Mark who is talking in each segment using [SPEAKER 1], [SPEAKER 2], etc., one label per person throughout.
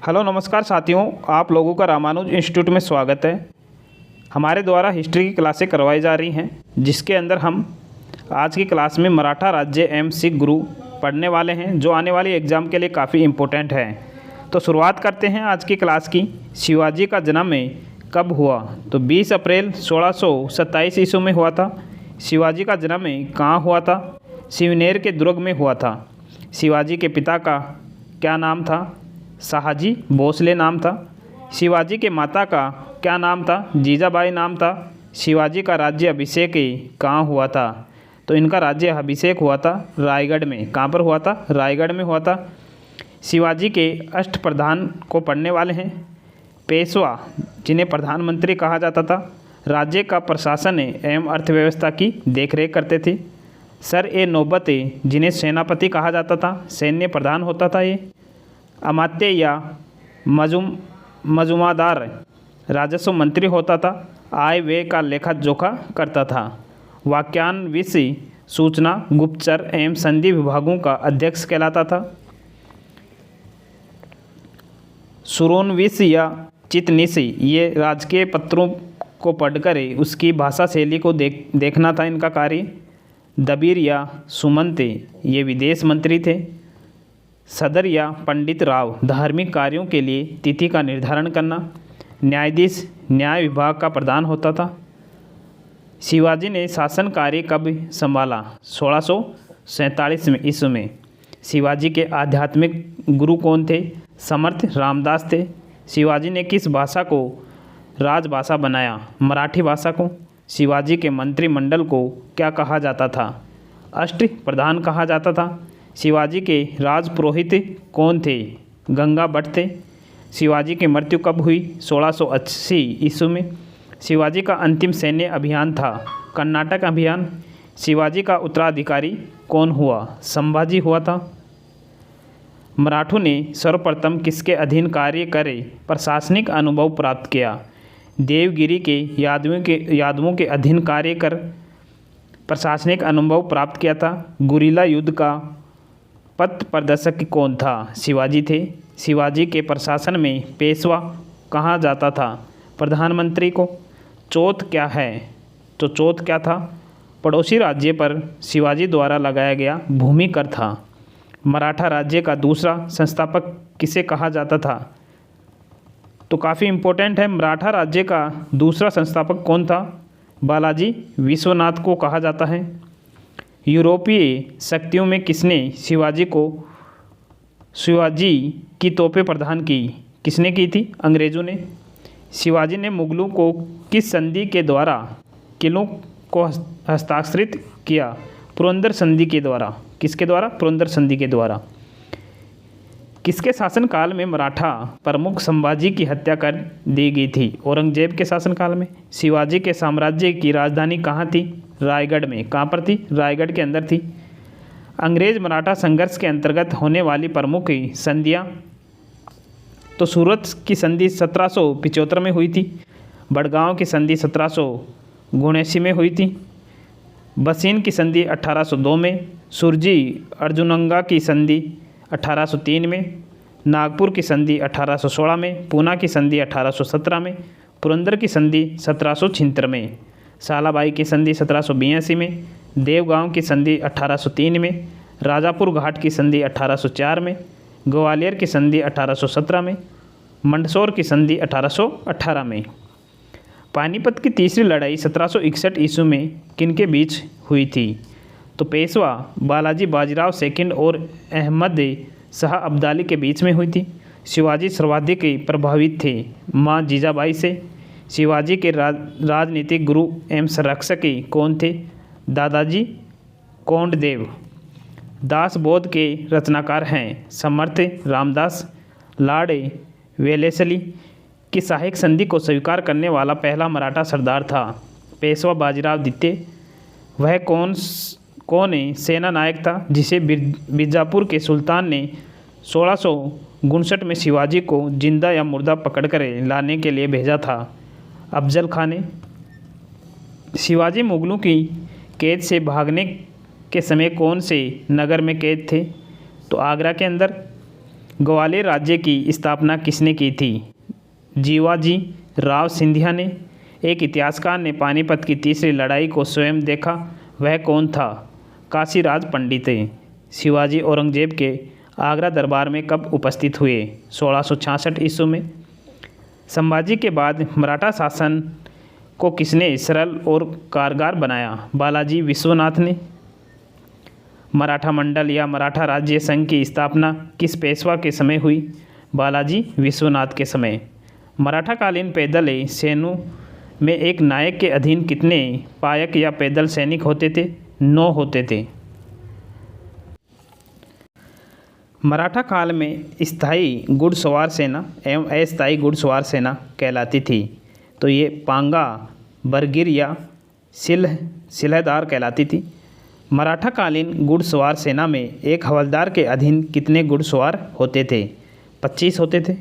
[SPEAKER 1] Hello नमस्कार साथियों, आप लोगों का रामानुज इंस्टीट्यूट में स्वागत है। हमारे द्वारा हिस्ट्री की क्लासें करवाई जा रही हैं, जिसके अंदर हम आज की क्लास में मराठा राज्य एवं सिख गुरु पढ़ने वाले हैं, जो आने वाली एग्ज़ाम के लिए काफ़ी इम्पोर्टेंट है। तो शुरुआत करते हैं आज की क्लास की। शिवाजी का जन्म कब हुआ? तो 20 अप्रैल 1627 ईस्वी में हुआ था। शिवाजी का जन्म कहाँ हुआ था? शिवनेर के दुर्ग में हुआ था। शिवाजी के पिता का क्या नाम था? शाहजी भोसले नाम था। शिवाजी के माता का क्या नाम था? जीजाबाई नाम था। शिवाजी का राज्य अभिषेक कहाँ हुआ था? तो इनका राज्य अभिषेक हुआ था रायगढ़ में। कहाँ पर हुआ था? रायगढ़ में हुआ था। शिवाजी के अष्टप्रधान को पढ़ने वाले हैं। पेशवा, जिन्हें प्रधानमंत्री कहा जाता था, राज्य का प्रशासन एवं अर्थव्यवस्था की देखरेख करते थे। सर ए नौबत, जिन्हें सेनापति कहा जाता था, सैन्य प्रधान होता था ये। अमात्य या मजुमादार राजस्व मंत्री होता था। आय व्यय का लेखा जोखा करता था। वाक्यान्वित सूचना गुप्तचर एवं संधि विभागों का अध्यक्ष कहलाता था। सुरोन्विस या चितनिसी, ये राजकीय पत्रों को पढ़कर उसकी भाषा शैली को देखना था इनका कार्य। दबीर या सुमंत, ये विदेश मंत्री थे। सदर या पंडित राव, धार्मिक कार्यों के लिए तिथि का निर्धारण करना। न्यायाधीश, न्याय विभाग का प्रधान होता था। शिवाजी ने शासन कार्य कब संभाला? 1647 में ईस्वी में। शिवाजी के आध्यात्मिक गुरु कौन थे? समर्थ रामदास थे। शिवाजी ने किस भाषा को राजभाषा बनाया? मराठी भाषा को। शिवाजी के मंत्रिमंडल को क्या कहा जाता था? अष्ट प्रधान कहा जाता था। शिवाजी के राजपुरोहित कौन थे? गंगा भट्ट थे। शिवाजी की मृत्यु कब हुई? 1680 ईस्वी में। शिवाजी का अंतिम सैन्य अभियान था कर्नाटक अभियान। शिवाजी का उत्तराधिकारी कौन हुआ? संभाजी हुआ था। मराठों ने सर्वप्रथम किसके अधीन कार्य करे प्रशासनिक अनुभव प्राप्त किया? देवगिरी के यादवों के अधीन कार्य कर प्रशासनिक अनुभव प्राप्त किया था। गुरिल्ला युद्ध का पथ प्रदर्शक कौन था? शिवाजी थे। शिवाजी के प्रशासन में पेशवा कहा जाता था? प्रधानमंत्री को। चौथ क्या है? तो चौथ क्या था? पड़ोसी राज्य पर शिवाजी द्वारा लगाया गया भूमि कर था। मराठा राज्य का दूसरा संस्थापक किसे कहा जाता था? तो काफ़ी इम्पोर्टेंट है। मराठा राज्य का दूसरा संस्थापक कौन था? बालाजी विश्वनाथ को कहा जाता है। यूरोपीय शक्तियों में किसने शिवाजी की तोपें प्रदान की? किसने की थी? अंग्रेज़ों ने। शिवाजी ने मुगलों को किस संधि के द्वारा किलों को हस्ताक्षरित किया? पुरंदर संधि के द्वारा। किसके द्वारा? पुरंदर संधि के द्वारा। किसके शासनकाल में मराठा प्रमुख संभाजी की हत्या कर दी गई थी? औरंगजेब के शासनकाल में। शिवाजी के साम्राज्य की राजधानी कहाँ थी? रायगढ़ में। कहाँ पर थी? रायगढ़ के अंदर थी। अंग्रेज मराठा संघर्ष के अंतर्गत होने वाली प्रमुख संधियाँ, तो सूरत की संधि 1775 में हुई थी। बड़गांव की संधि 1779 में हुई थी। बसीन की संधि 1802 में। सुरजी अर्जुनंगा की संधि 1803 में। नागपुर की संधि 1816 में। पूना की संधि 1817 में। पुरंदर की संधि 1776 में। सालाबाई की संधि 1782 में। देवगांव की संधि 1803 में। राजापुर घाट की संधि 1804 में। ग्वालियर की संधि 1817 में। मंदसौर की संधि 1818 में। पानीपत की तीसरी लड़ाई 1761 ईस्वी में किनके बीच हुई थी? तो पेशवा बालाजी बाजीराव सेकंड और अहमद शाह अब्दाली के बीच में हुई थी। शिवाजी सर्वाधिक प्रभावित थे माँ जीजाबाई से। शिवाजी के राजनीतिक गुरु एवं संरक्षक कौन थे? दादाजी कोंडदेव। दास बोध के रचनाकार हैं समर्थ रामदास। लॉर्ड वेलेस्ली की सहायक संधि को स्वीकार करने वाला पहला मराठा सरदार था पेशवा बाजीराव द्वितीय। वह कौन सेना नायक था जिसे बीजापुर के सुल्तान ने 1659 में शिवाजी को जिंदा या मुर्दा पकड़कर लाने के लिए भेजा था? अफजल खान ने। शिवाजी मुगलों की कैद से भागने के समय कौन से नगर में कैद थे? तो आगरा के अंदर। ग्वालियर राज्य की स्थापना किसने की थी? जीवाजी राव सिंधिया ने। एक इतिहासकार ने पानीपत की तीसरी लड़ाई को स्वयं देखा, वह कौन था? काशीराज पंडित। शिवाजी औरंगजेब के आगरा दरबार में कब उपस्थित हुए? 1666 ईस्वी में। संभाजी के बाद मराठा शासन को किसने सरल और कारगर बनाया? बालाजी विश्वनाथ ने। मराठा मंडल या मराठा राज्य संघ की स्थापना किस पेशवा के समय हुई? बालाजी विश्वनाथ के समय। मराठाकालीन पैदल सैन्यों में एक नायक के अधीन कितने पायक या पैदल सैनिक होते थे? 9 होते थे। मराठा काल में स्थायी घुड़सवार सेना एवं अस्थायी घुड़सवार सेना कहलाती थी। तो ये पांगा, बरगिर या सिलहदार कहलाती थी। मराठाकालीन घुड़सवार सेना में एक हवलदार के अधीन कितने घुड़सवार होते थे? 25 होते थे।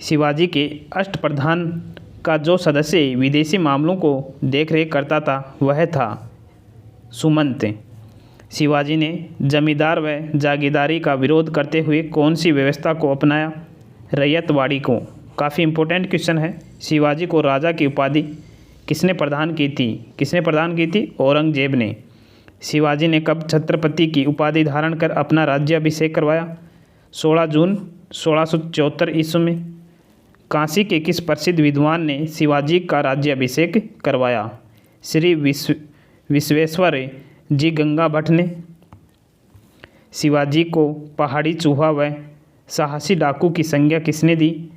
[SPEAKER 1] शिवाजी के अष्टप्रधान का जो सदस्य विदेशी मामलों को देखरेख करता था वह था सुमंत। शिवाजी ने जमींदार व जागीरदारी का विरोध करते हुए कौन सी व्यवस्था को अपनाया? रैयतवाड़ी को। काफ़ी इम्पोर्टेंट क्वेश्चन है। शिवाजी को राजा की उपाधि किसने प्रदान की थी? किसने प्रदान की थी? औरंगजेब ने। शिवाजी ने कब छत्रपति की उपाधि धारण कर अपना राज्याभिषेक करवाया? 16 जून 1674 ईस्वी में। काशी के किस प्रसिद्ध विद्वान ने शिवाजी का राज्याभिषेक करवाया? श्री विश्वेश्वर जी गंगा भट्ट ने। शिवाजी को पहाड़ी चूहा व साहसी डाकू की संज्ञा किसने दी?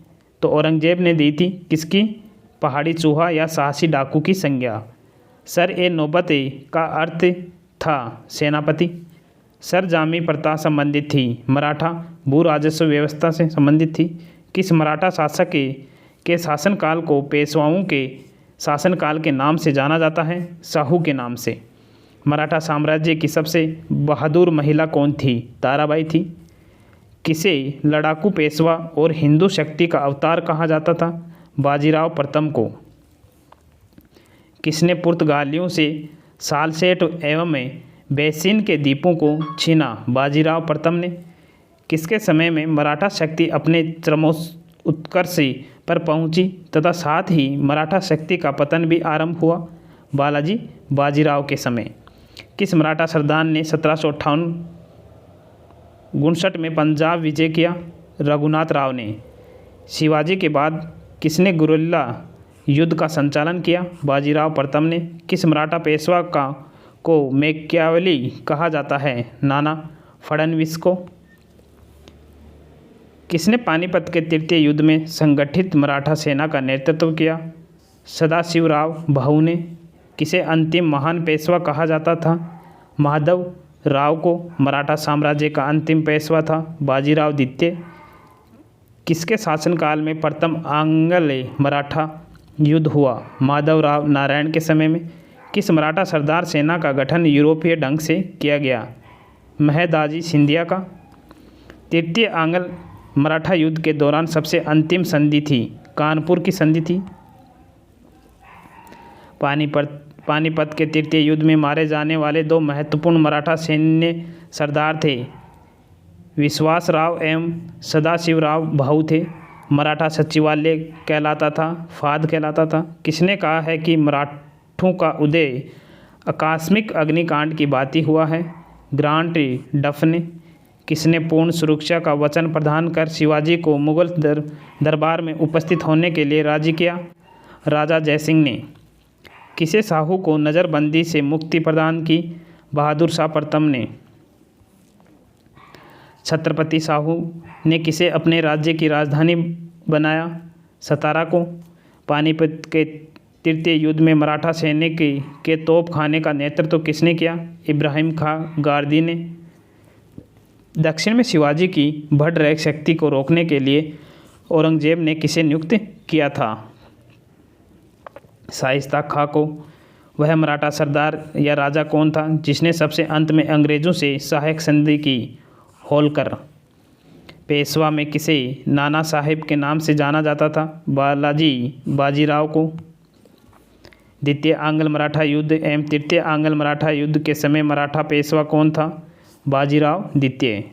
[SPEAKER 1] तो औरंगजेब ने दी थी। किसकी? पहाड़ी चूहा या साहसी डाकू की संज्ञा। सर ए नौबत का अर्थ था सेनापति। सर जामी प्रथा संबंधित थी। मराठा भू राजस्व व्यवस्था से संबंधित थी। किस मराठा शासक के शासनकाल को पेशवाओं के शासनकाल के नाम से जाना जाता है? शाहू के नाम से। मराठा साम्राज्य की सबसे बहादुर महिला कौन थी? ताराबाई थी। किसे लड़ाकू पेशवा और हिंदू शक्ति का अवतार कहा जाता था? बाजीराव प्रथम को। किसने पुर्तगालियों से सालसेट एवं बेसिन के द्वीपों को छीना? बाजीराव प्रथम ने। किसके समय में मराठा शक्ति अपने चरमोत्कर्ष पर पहुंची तथा साथ ही मराठा शक्ति का पतन भी आरंभ हुआ? बालाजी बाजीराव के समय। किस मराठा सरदार ने 1758 में पंजाब विजय किया? रघुनाथ राव ने। शिवाजी के बाद किसने गुरिल्ला युद्ध का संचालन किया? बाजीराव प्रथम ने। किस मराठा पेशवा को मैकियावेली कहा जाता है? नाना फडणवीस को। किसने पानीपत के तृतीय युद्ध में संगठित मराठा सेना का नेतृत्व किया? सदाशिवराव भाऊ ने। किसे अंतिम महान पेशवा कहा जाता था? माधव राव को। मराठा साम्राज्य का अंतिम पेशवा था बाजीराव द्वितीय। किसके शासनकाल में प्रथम आंग्ल मराठा युद्ध हुआ? माधवराव नारायण के समय में। किस मराठा सरदार सेना का गठन यूरोपीय ढंग से किया गया? महदाजी सिंधिया का। तृतीय आंग्ल मराठा युद्ध के दौरान सबसे अंतिम संधि थी? कानपुर की संधि थी। पानीपत के तृतीय युद्ध में मारे जाने वाले 2 महत्वपूर्ण मराठा सैन्य सरदार थे। विश्वासराव एवं सदाशिवराव भाऊ थे। मराठा सचिवालय कहलाता था, फाद कहलाता था। किसने कहा है कि मराठों का उदय आकस्मिक अग्निकांड की भांति हुआ है? ग्रांट डफ ने। किसने पूर्ण सुरक्षा का वचन प्रदान कर शिवाजी को मुगल दरबार में उपस्थित होने के लिए राजी किया? राजा जयसिंह ने। किसे शाहू को नज़रबंदी से मुक्ति प्रदान की? बहादुर शाह प्रथम ने। छत्रपति शाहू ने किसे अपने राज्य की राजधानी बनाया? सतारा को। पानीपत के तृतीय युद्ध में मराठा सैनिक के तोपखाने का नेतृत्व किसने किया? इब्राहिम खां गारदी ने। दक्षिण में शिवाजी की बढ़ रही शक्ति को रोकने के लिए औरंगजेब ने किसे नियुक्त किया था? शाइस्ता खां को। वह मराठा सरदार या राजा कौन था जिसने सबसे अंत में अंग्रेज़ों से सहायक संधि की? होलकर। पेशवा में किसे नाना साहिब के नाम से जाना जाता था? बालाजी बाजीराव को। द्वितीय आंग्ल मराठा युद्ध एवं तृतीय आंग्ल मराठा युद्ध के समय मराठा पेशवा कौन था? बाजीराव द्वितीय।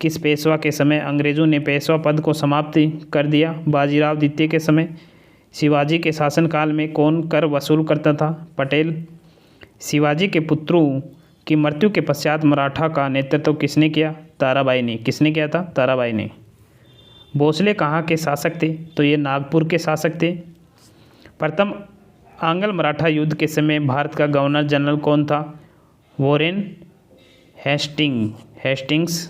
[SPEAKER 1] किस पेशवा के समय अंग्रेज़ों ने पेशवा पद को समाप्त कर दिया? बाजीराव द्वितीय के समय। शिवाजी के शासनकाल में कौन कर वसूल करता था? पटेल। शिवाजी के पुत्रों की मृत्यु के पश्चात मराठा का नेतृत्व किसने किया? ताराबाई ने। किसने किया था? ताराबाई ने। भोसले कहाँ के शासक थे? तो ये नागपुर के शासक थे। प्रथम आंग्ल मराठा युद्ध के समय भारत का गवर्नर जनरल कौन था? Warren Hastings.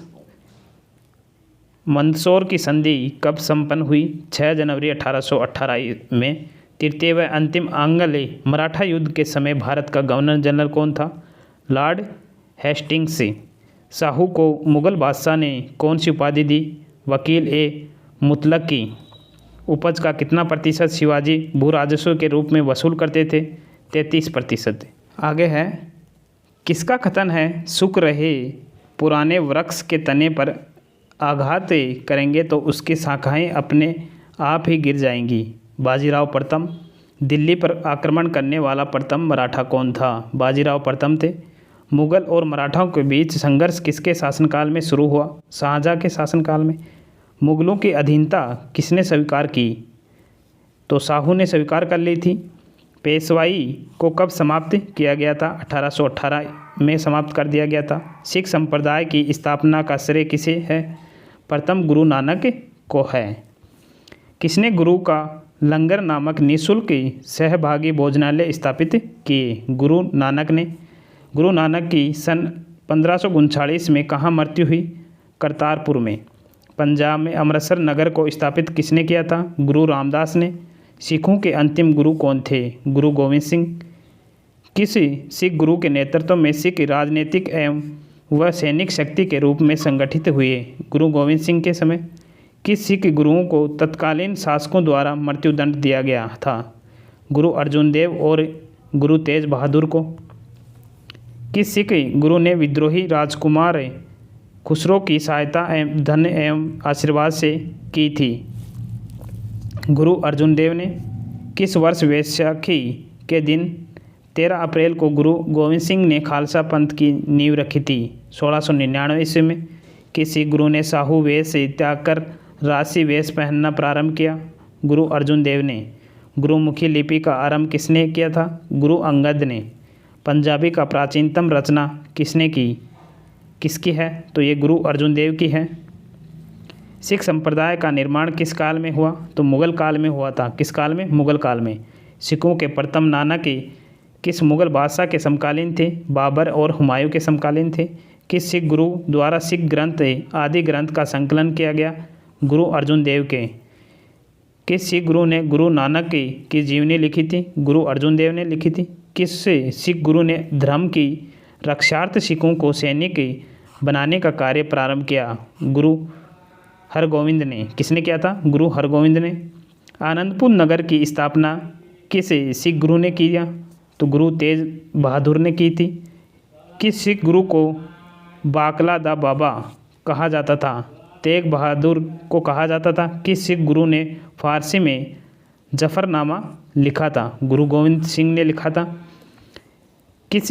[SPEAKER 1] मंदसौर की संधि कब संपन्न हुई? 6 जनवरी 1818 में। तृतीय व अंतिम आंग्ल मराठा युद्ध के समय भारत का गवर्नर जनरल कौन था? Lord Hastings. शाहू को मुग़ल बादशाह ने कौन सी उपाधि दी? वकील ए मुतलक की। उपज का कितना प्रतिशत शिवाजी भू राजस्व के रूप में वसूल करते थे? 33%। आगे है, किसका कथन है, सूख रहे पुराने वृक्ष के तने पर आघात करेंगे तो उसकी शाखाएं अपने आप ही गिर जाएंगी? बाजीराव प्रथम। दिल्ली पर आक्रमण करने वाला प्रथम मराठा कौन था? बाजीराव प्रथम थे। मुग़ल और मराठाओं के बीच संघर्ष किसके शासनकाल में शुरू हुआ? शाहजहाँ के शासनकाल में। मुग़लों की अधीनता किसने स्वीकार की? तो शाहू ने स्वीकार कर ली थी। पेशवाई को कब समाप्त किया गया था? 1818 में समाप्त कर दिया गया था। सिख संप्रदाय की स्थापना का श्रेय किसे है? प्रथम गुरु नानक को है। किसने गुरु का लंगर नामक निःशुल्क सहभागी भोजनालय स्थापित किए? गुरु नानक ने। गुरु नानक की सन 1539 में कहाँ मृत्यु हुई? करतारपुर में। पंजाब में अमृतसर नगर को स्थापित किसने किया था? गुरु रामदास ने। सिखों के अंतिम गुरु कौन थे? गुरु गोविंद सिंह। किस सिख गुरु के नेतृत्व में सिख राजनीतिक एवं व सैनिक शक्ति के रूप में संगठित हुए? गुरु गोविंद सिंह के समय। किस सिख गुरुओं को तत्कालीन शासकों द्वारा मृत्युदंड दिया गया था? गुरु अर्जुन देव और गुरु तेज बहादुर को। किस सिख गुरु ने विद्रोही राजकुमार खुसरो की सहायता एवं धन एवं आशीर्वाद से की थी? गुरु अर्जुन देव ने। किस वर्ष वैशाखी के दिन 13 अप्रैल को गुरु गोविंद सिंह ने खालसा पंथ की नींव रखी थी? 1699 ईस्वी में। किस सिख गुरु ने साहू वेश त्याग कर राजसी वेश पहनना प्रारंभ किया? गुरु अर्जुन देव ने। गुरुमुखी लिपि का आरंभ किसने किया था? गुरु अंगद ने। पंजाबी का प्राचीनतम रचना किसने की? किसकी है? तो ये गुरु अर्जुन देव की है। सिख संप्रदाय का निर्माण किस काल में हुआ? तो मुग़ल काल में हुआ था। किस काल में? मुग़ल काल में। सिखों के प्रथम नानक किस मुग़ल बादशाह के समकालीन थे? बाबर और हुमायूं के समकालीन थे। किस सिख गुरु द्वारा सिख ग्रंथ आदि ग्रंथ का संकलन किया गया? गुरु अर्जुन देव के। किस सिख गुरु ने गुरु नानक की जीवनी लिखी थी? गुरु अर्जुन देव ने लिखी थी। किस सिख गुरु ने धर्म की रक्षार्थ सिखों को सैनिक बनाने का कार्य प्रारंभ किया? गुरु हरगोविंद ने। किसने किया था? गुरु हरगोविंद ने। आनंदपुर नगर की स्थापना किस सिख गुरु ने किया? तो गुरु तेज बहादुर ने की थी। किस सिख गुरु को बाकला दा बाबा कहा जाता था? तेग बहादुर को कहा जाता था। किस सिख गुरु ने फारसी में जफरनामा लिखा था? गुरु गोविंद सिंह ने लिखा था। किस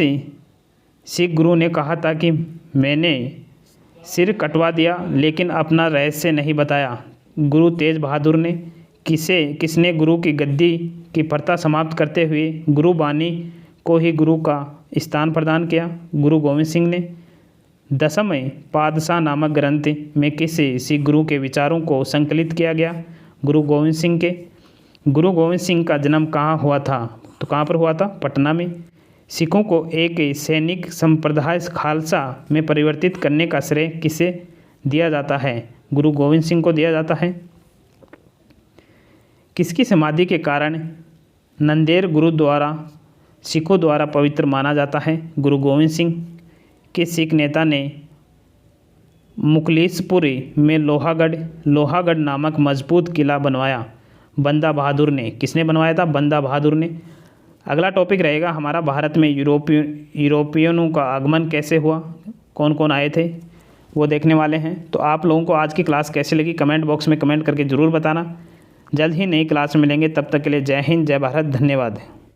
[SPEAKER 1] सिख गुरु ने कहा था कि मैंने सिर कटवा दिया लेकिन अपना रहस्य नहीं बताया? गुरु तेज बहादुर ने। किसने गुरु की गद्दी की प्रथा समाप्त करते हुए गुरु बानी को ही गुरु का स्थान प्रदान किया? गुरु गोविंद सिंह ने। 10वें पातशाह नामक ग्रंथ में किस सिख गुरु के विचारों को संकलित किया गया? गुरु गोविंद सिंह के। गुरु गोविंद सिंह का जन्म कहाँ हुआ था? तो कहाँ पर हुआ था? पटना में। सिखों को एक सैनिक संप्रदाय खालसा में परिवर्तित करने का श्रेय किसे दिया जाता है? गुरु गोविंद सिंह को दिया जाता है। किसकी समाधि के कारण नंदेड़ गुरुद्वारा सिखों द्वारा पवित्र माना जाता है? गुरु गोविंद सिंह। किस सिख नेता ने मुखलिसपुरी में लोहागढ़ नामक मजबूत किला बनवाया? बंदा बहादुर ने। किसने बनवाया था? बंदा बहादुर ने। अगला टॉपिक रहेगा हमारा भारत में यूरोपियनों का आगमन कैसे हुआ, कौन कौन आए थे, वो देखने वाले हैं। तो आप लोगों को आज की क्लास कैसी लगी कमेंट बॉक्स में कमेंट करके ज़रूर बताना। जल्द ही नई क्लास में मिलेंगे, तब तक के लिए जय हिंद, जय भारत, धन्यवाद।